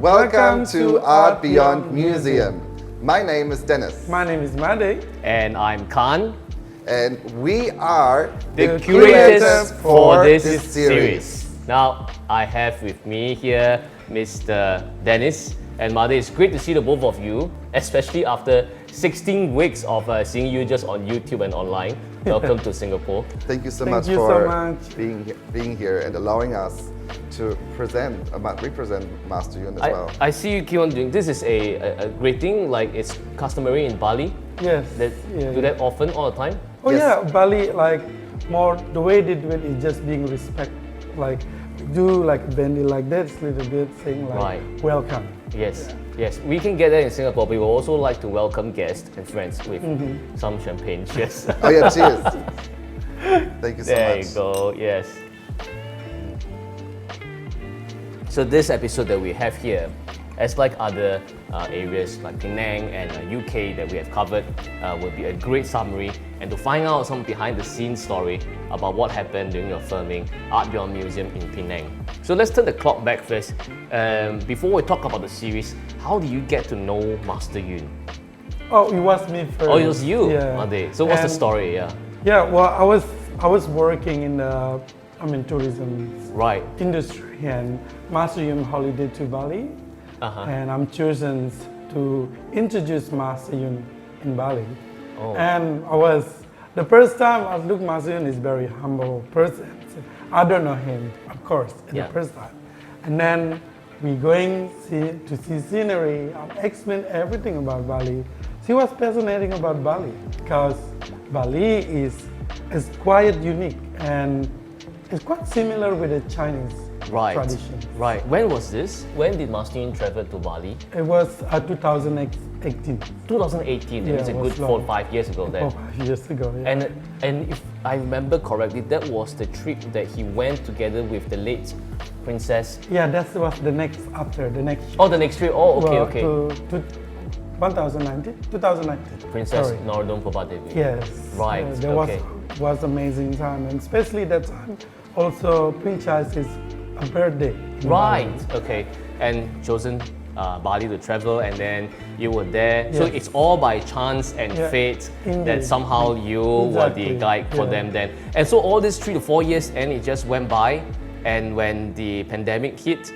Welcome to Art Beyond Museum. My name is Dennis. My name is Made. And I'm Khan. And we are the curators for this series. Now, I have with me here Mr. Dennis and Made. It's great to see the both of you, especially after 16 weeks of seeing you just on YouTube and online. Welcome to Singapore. Thank you so much for being here and allowing us to represent Master Yun as well. I see you keep on doing this. Is a great thing, like it's customary in Bali. Yes. Do that often, all the time? Oh yes. Yeah, Bali, like more the way they do it is just being respect. Like do like bending like that, a little bit saying like welcome. Yes. Yes, we can get that in Singapore. We would also like to welcome guests and friends with some champagne. Cheers. Oh yeah, cheers. Thank you so much. There you go, yes. So this episode that we have here, as like other areas like Penang and UK that we have covered, will be a great summary and to find out some behind the scenes story about what happened during your filming Art Beyond Museum in Penang. So let's turn the clock back first. Before we talk about the series, how do you get to know Master Yun? Oh, it was me first. Oh, it was you, yeah. Made. So what's the story? Yeah, well, I was working in the tourism industry, and Master Yun holiday to Bali, and I'm chosen to introduce Master Yun in Bali. Oh. And the first time I looked Master Yun is very humble person. So I don't know him, of course, the first time. And then we going to see scenery. I explained everything about Bali. She was fascinating about Bali because Bali is quite unique and it's quite similar with the Chinese tradition. Right. When was this? When did Master Yun travel to Bali? It was 2018. 2018. It was a good 4 or 5 years ago then. 4 or 5 years ago. Yeah. And if I remember correctly, that was the trip that he went together with the late Princess. Yeah, that was the next trip. Oh, the next trip. Oh, okay. To 2019. Princess Norodom Devi. Yes. Right. There was amazing time, and especially that time, also Princess's birthday. Right. Okay. And chosen Bali to travel, and then you were there. Yes. So it's all by chance and fate that somehow you were the guide for them then. And so all these 3 to 4 years, and it just went by. And when the pandemic hit,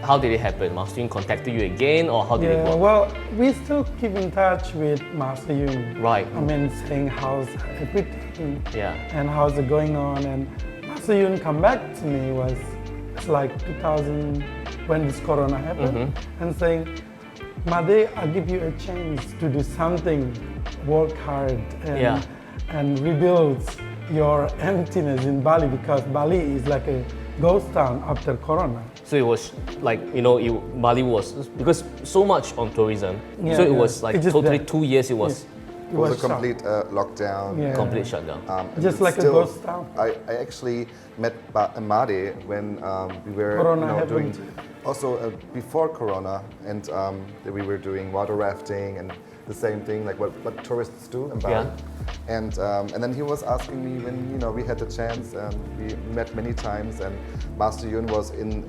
how did it happen? Master Yun contacted you again, or how did it work? Well, we still keep in touch with Master Yun. Right. I mean, saying how's everything, and how's it going on. And Master Yun come back to me was like 2000 when this Corona happened, and saying, Made, I'll give you a chance to do something, work hard, and rebuild your emptiness in Bali, because Bali is like a ghost town after Corona. So it was like, Bali was, because so much on tourism, so it was like totally 2 years it was. It was a complete lockdown. Complete shutdown. Just like a ghost town. I actually met Made when we were doing, also before Corona, and we were doing water rafting and the same thing, like what tourists do in Bali. And then he was asking me when we had the chance, and we met many times, and Master Yun was in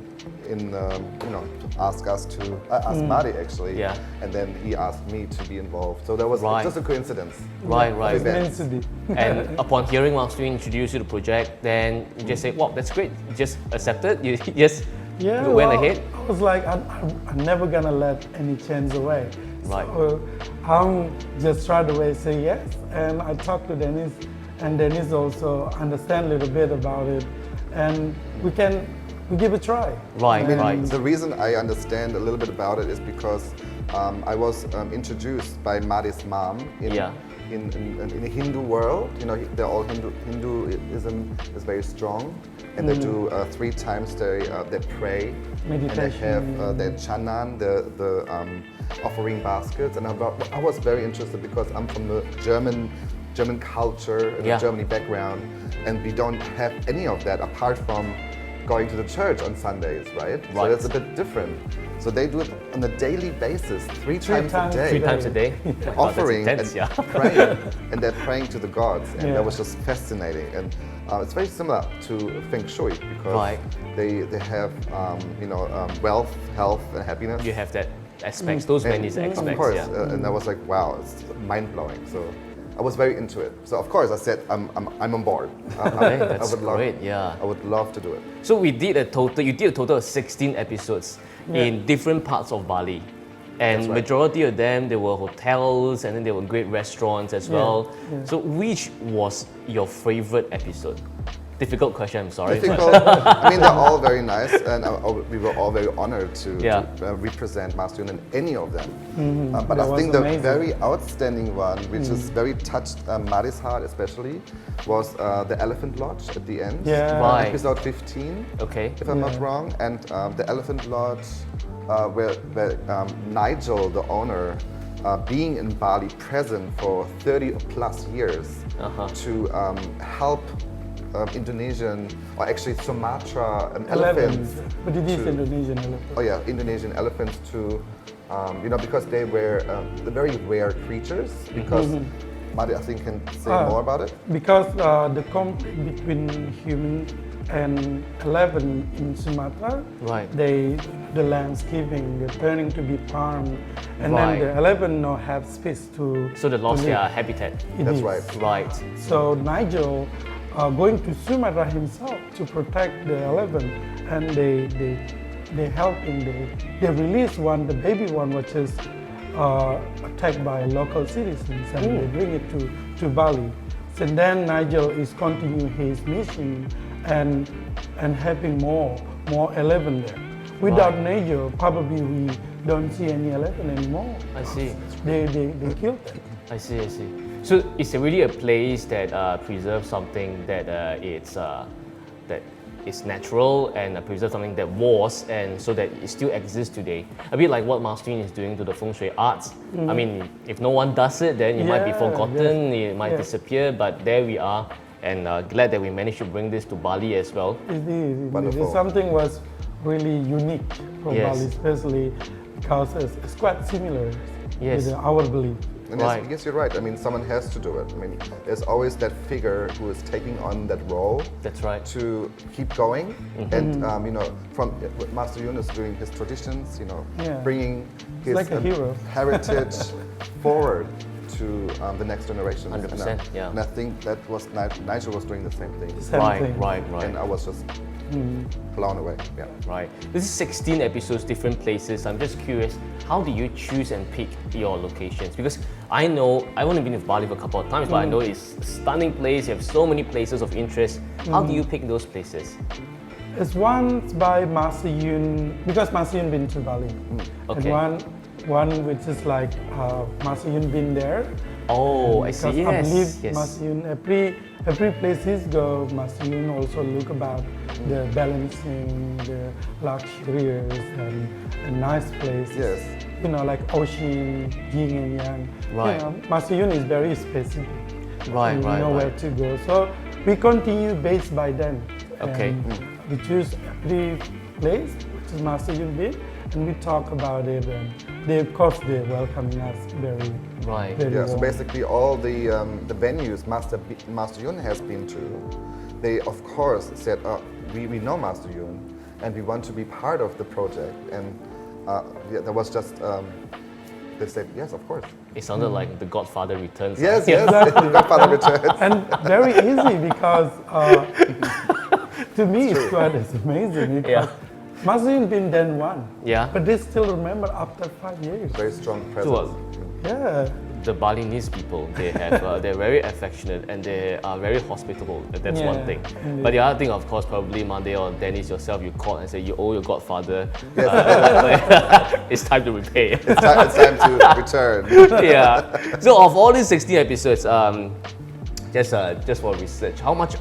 ask Made actually, and then he asked me to be involved. So that was just a coincidence. Right. It's meant to be. And upon hearing Master Yun introduce you to the project, then you just say, wow, that's great. You just accepted. You just went ahead. I was like, I'm never gonna let any chance away. Right. So I'm just right away say yes, and I talked to Dennis, and Dennis also understand a little bit about it, and we give it a try. Right. The reason I understand a little bit about it is because I was introduced by Made's mom in the Hindu world. They're all Hinduism is very strong, and they do 3 times they pray, meditation, and they have their chanan, the offering baskets. And I was very interested because I'm from the German culture and the Germany background, and we don't have any of that apart from going to the church on Sundays, right? So that's a bit different. So they do it on a daily basis, three times a day. 3 times a day? Offering intense, and praying, and they're praying to the gods, and that was just fascinating. And it's very similar to fengshui because they have wealth, health, and happiness. You have that aspects, those many aspects. Of course, and I was like, wow, it's mind blowing. So I was very into it. So of course I said, I'm on board. That's great. Yeah, I would love to do it. So you did a total of 16 episodes in different parts of Bali. And majority of them, there were hotels and then there were great restaurants as well. Yeah. So which was your favorite episode? Difficult question, I'm sorry. Difficult. I mean, they're all very nice, and we were all very honored to represent Master Yun in any of them. But I think the very outstanding one, which is very touched Mari's heart especially, was the Elephant Lodge at the end. Episode 15, if I'm not wrong. And the Elephant Lodge, where Nigel, the owner, being in Bali present for 30 plus years to help Indonesian, or actually Sumatra elephants. But it is Indonesian elephants. Oh yeah, Indonesian elephants to, because they were very rare creatures. Because Mari, I think, can say more about it. Because the conflict between human and elephant in Sumatra, the landscaping, they're turning to be farmed, and then the elephant no have space to. So they lost their habitat. That's right. Right. So Nigel going to Sumatra himself to protect the elephant, and they help him. They release one, the baby one, which is attacked by local citizens, and they bring it to Bali. So then Nigel is continuing his mission and having more elephant there. Without Nigel, probably we don't see any elephant anymore. I see. They killed them. I see. So it's really a place that preserves something that is natural and preserves something that was, and so that it still exists today. A bit like what Master Yun is doing to the feng shui arts. I mean, if no one does it, then it might be forgotten, it might disappear, but there we are, and glad that we managed to bring this to Bali as well. Wonderful. Something was really unique from Bali, especially because it's quite similar with our belief. And yes, you're right. I mean, someone has to do it. I mean, there's always that figure who is taking on that role. That's right. To keep going, and from Master Yun is doing his traditions, bringing his like a hero. heritage forward to the next generation. 100%. And I think that was Nigel was doing the same thing. Right. And I was just blown away. Yeah. Right. This is 16 episodes, different places. I'm just curious, how do you choose and pick your locations? Because I know, I've only been to Bali for a couple of times, but I know it's a stunning place. You have so many places of interest. How do you pick those places? It's one by Master Yun, because Master Yun been to Bali. And one which is like Master Yun been there. Oh, I see. I believe Master Yun, every place he's go, Master Yun also look about the balancing, the luxurious and nice places. Yes. Like ocean, yin and yang. Right. Master Yun is very specific. Right. We know where to go. So we continue based by them. Okay. We choose every place which is Master Yun been, and we talk about it, and they're welcoming us very So warm. basically all the venues Master Yun has been to, they of course said, we know Master Yun and we want to be part of the project, and there was just they said yes, of course. It sounded like The Godfather Returns. Yes, The Godfather Returns. And very easy because to me it's amazing. Master Yun been then one. But they still remember after 5 years. Very strong presence. The Balinese people, they're very affectionate and they are very hospitable. That's one thing. But the other thing, of course, probably Monday or Dennis yourself, you called and said you owe your godfather. It's time to repay. It's time to return. So of all these 60 episodes, just for research, how many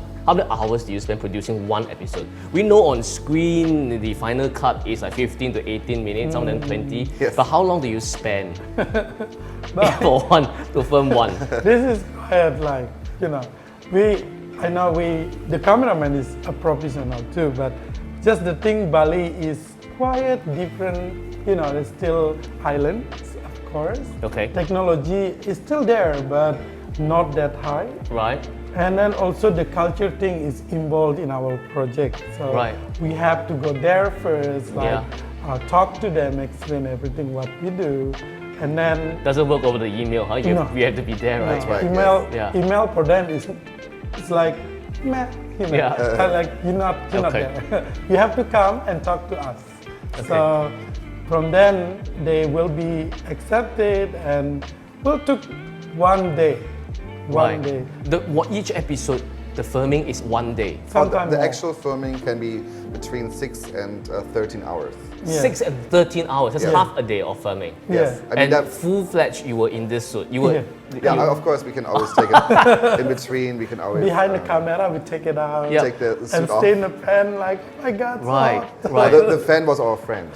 hours do you spend producing one episode? We know on screen the final cut is like 15 to 18 minutes, some of them 20. Yes. But how long do you spend to film one? This is quite like, the cameraman is a professional too, but Just the thing, Bali is quite different. There's still islands, of course. Okay. Technology is still there, but not that high. Right. And then also the culture thing is involved in our project. So Right. we have to go there first, talk to them, explain everything what we do. And then Doesn't work over the email, huh? You have to be there, right? That's right. email for them is it's like meh, Yeah. like you're not Okay. there. You have to come and talk to us. Okay. So from then they will be accepted and will took one day. One day. Each episode, the filming is 1 day. Sometimes the more. actual filming can be between 6 and 13 hours. Yeah. 6 and 13 hours. That's Yeah. half a day of filming. Yes. Yeah. I mean, And that, full-fledged, you were in this suit. You were. of course, we can always take it in between. We can always Behind the camera, we take it out Yeah. take the and suit off. stay in the pen like, oh my God, Right, so hot. right. The fan was our friend.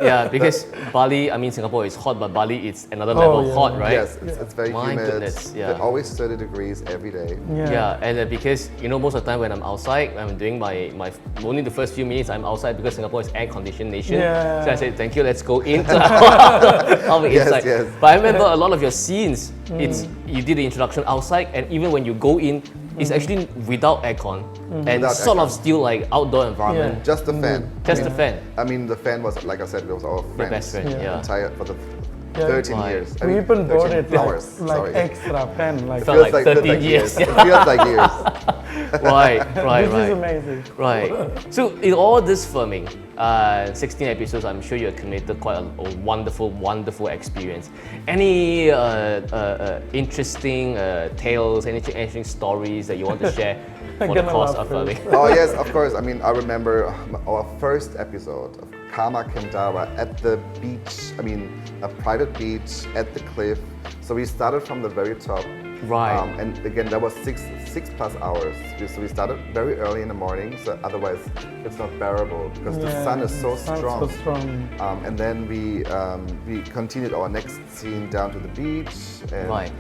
Yeah, because Bali, Singapore is hot, but Bali it's another level yeah. hot, right? Yes, it's very My humid. goodness, yeah. But always 30 degrees every day. Yeah, and because most of the time when I'm outside, I'm doing my only the first few minutes I'm outside because Singapore is air conditioned nation. Yeah. So I said thank you. Let's go into our Yes, inside. yes. But I remember a lot of your scenes. It's you did the introduction outside, and even when you go in, it's actually without aircon and Without sort of aircon. still like outdoor environment. Yeah. Just the fan. Just the fan. I mean, the fan was, like I said, it was our friend. best friend, yeah. Entire for the Yeah. 13 Right. years. I We mean, even bought 13 it hours. like sorry. extra pen. Like, Felt like 13 years. It feels like years. Right. this is amazing. Right. So in all this filming, 16 episodes, I'm sure you accumulated quite a wonderful, wonderful experience. Any interesting tales, any interesting stories that you want to share for the Gonna course laugh of filming? Oh yes, of course. I mean, I remember our first episode of Karma Kendara at the beach. I mean, a private beach at the cliff. So we started from the very top. Right. And again, that was six plus hours. So we started very early in the morning. So otherwise, it's not bearable because the sun is so strong. So strong. And then we continued our next scene down to the beach. And, Right.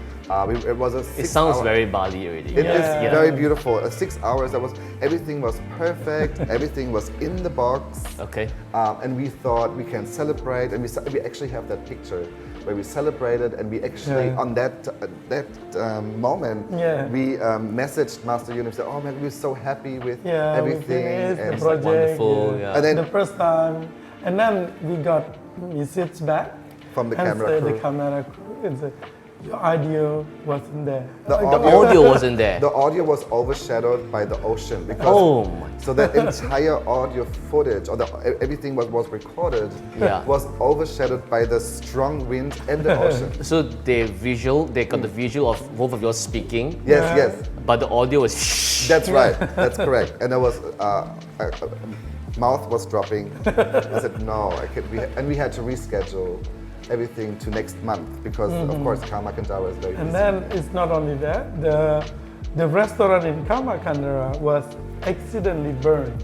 it was a 6 It sounds hour, very Bali already. It is Yeah. very beautiful. 6 hours. Everything was perfect. Everything was in the box. Okay. And we thought we can celebrate, and we actually have that picture where we celebrated, and we actually on that moment we messaged Master Yun and said, "Oh man, we're so happy with everything." We finished And the project. wonderful, yeah. And then the first time, and then we sit back from the and camera say crew. the camera crew and say, your audio wasn't there. The The audio wasn't there. The audio was overshadowed by the ocean because Oh my. so the entire audio footage or everything was recorded Yeah. was overshadowed by the strong wind and the ocean. So they got the visual of both of you speaking, Yes, yes, but the audio was that's right. That's correct. And there was mouth was dropping. I said no, and we had to reschedule everything to next month because of course Karma Kendara is very And busy. then it's not only that, the restaurant in Karma Kendara was accidentally burned.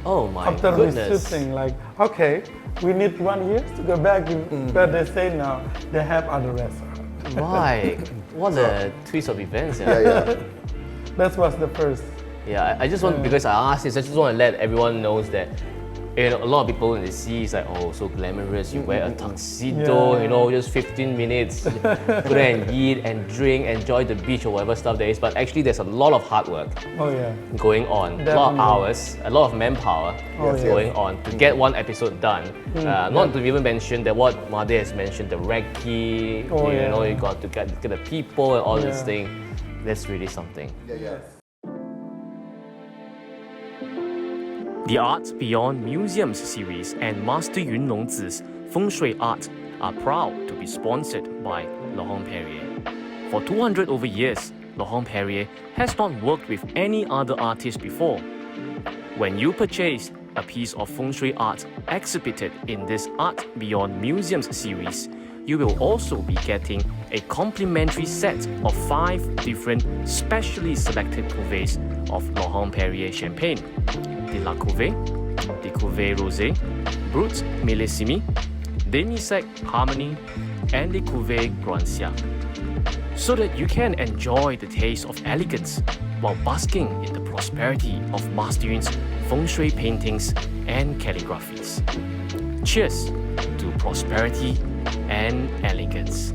Oh my After goodness. we shooting, like, okay, we need 1 year to go back, but they say now they have other restaurants. Right. What a twist of events. yeah. That was the first. Yeah, I just want, because I asked this, I just want to let everyone know that a lot of people in the sea is like, oh, so glamorous, you wear a tuxedo, just 15 minutes, go there and eat and drink, enjoy the beach or whatever stuff there is. But actually there's a lot of hard work Oh yeah. going on, a lot of Definitely. hours, a lot of manpower going on to get one episode done. Not to even mention that what Made has mentioned, the recce, you got to get the people and all this thing. That's really something. Yeah. The Art Beyond Museums series and Master Yun Longzi's Feng Shui Art are proud to be sponsored by Laurent-Perrier. For 200 over years, Laurent-Perrier has not worked with any other artist before. When you purchase a piece of Feng Shui art exhibited in this Art Beyond Museums series, you will also be getting a complimentary set of 5 different specially selected cuvées of Laurent-Perrier champagne. The La Cuvée, the Cuvée Rosé, Brut Millésimé, Demi-Sec Harmony, and the Cuvée Ginarsa, so that you can enjoy the taste of elegance while basking in the prosperity of Master Yun's feng shui paintings and calligraphies. Cheers to prosperity and elegance.